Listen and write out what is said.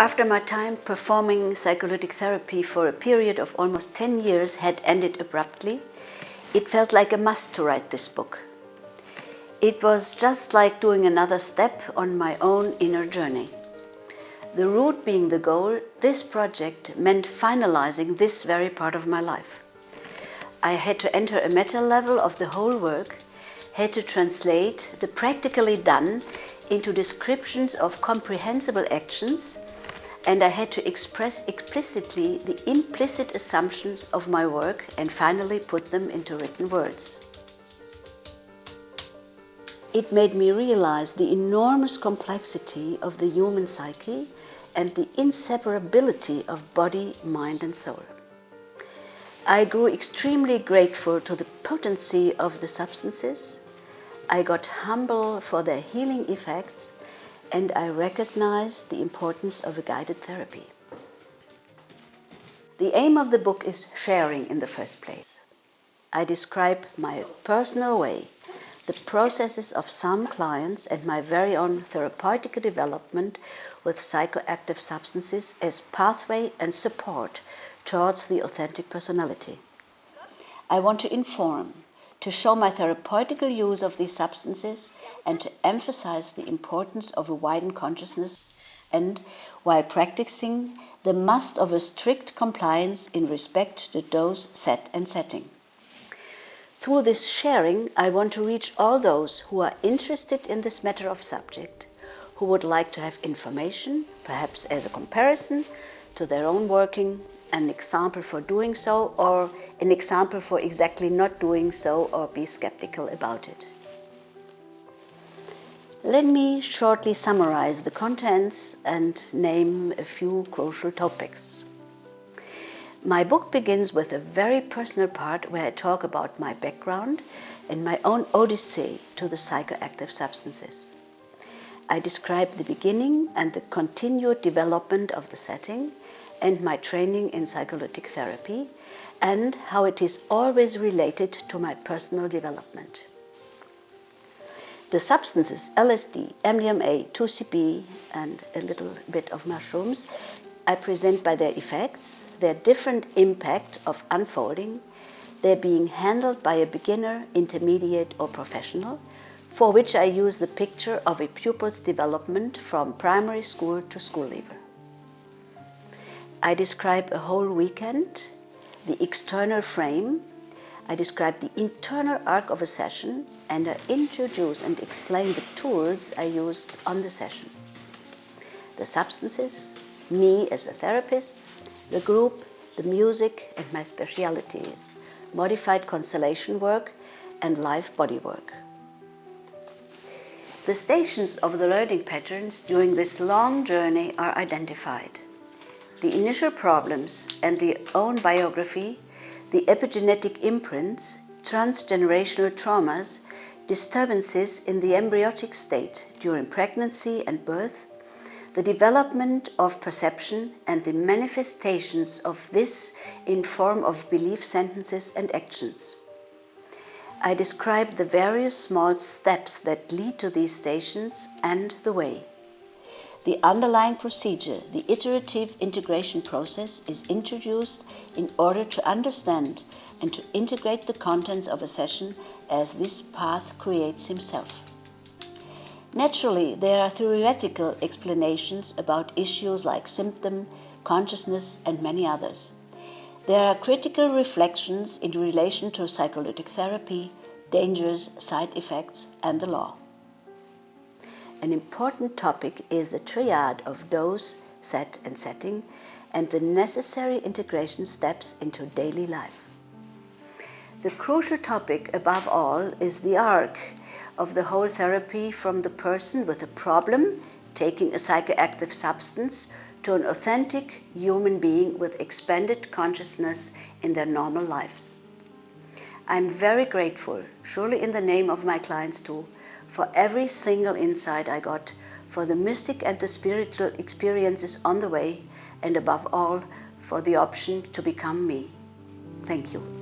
After my time performing psycholytic therapy for a period of almost 10 years had ended abruptly, it felt like a must to write this book. It was just like doing another step on my own inner journey. The route being the goal, this project meant finalizing this very part of my life. I had to enter a meta level of the whole work, had to translate the practically done into descriptions of comprehensible actions, and I had to express explicitly the implicit assumptions of my work and finally put them into written words. It made me realize the enormous complexity of the human psyche and the inseparability of body, mind and soul. I grew extremely grateful to the potency of the substances. I got humble for their healing effects, and I recognized the importance of a guided therapy. The aim of the book is sharing in the first place. I describe my personal way, the processes of some clients and my very own therapeutic development with psychoactive substances as pathway and support towards the authentic personality. I want to inform, to show my therapeutical use of these substances and to emphasize the importance of a widened consciousness and, while practicing, the must of a strict compliance in respect to dose, set and setting. Through this sharing, I want to reach all those who are interested in this matter of subject, who would like to have information, perhaps as a comparison to their own working, an example for doing so, or an example for exactly not doing so or be skeptical about it. Let me shortly summarize the contents and name a few crucial topics. My book begins with a very personal part where I talk about my background and my own odyssey to the psychoactive substances. I describe the beginning and the continued development of the setting and my training in psycholytic therapy and how it is always related to my personal development. The substances LSD, MDMA, 2CB and a little bit of mushrooms I present by their effects, their different impact of unfolding, their being handled by a beginner, intermediate or professional, for which I use the picture of a pupil's development from primary school to school leaver. I describe a whole weekend, the external frame, I describe the internal arc of a session, and I introduce and explain the tools I used on the session. The substances, me as a therapist, the group, the music and my specialities, modified constellation work and live body work. The stations of the learning patterns during this long journey are identified. The initial problems and the own biography, the epigenetic imprints, transgenerational traumas, disturbances in the embryotic state during pregnancy and birth, the development of perception and the manifestations of this in form of belief sentences and actions. I describe the various small steps that lead to these stations and the way. The underlying procedure, the iterative integration process, is introduced in order to understand and to integrate the contents of a session as this path creates himself. Naturally, there are theoretical explanations about issues like symptom, consciousness, and many others. There are critical reflections in relation to psycholytic therapy, dangers, side effects, and the law. An important topic is the triad of dose, set, and setting, and the necessary integration steps into daily life. The crucial topic, above all, is the arc of the whole therapy from the person with a problem taking a psychoactive substance to an authentic human being with expanded consciousness in their normal lives. I'm very grateful, surely in the name of my clients too, for every single insight I got, for the mystic and the spiritual experiences on the way, and above all, for the option to become me. Thank you.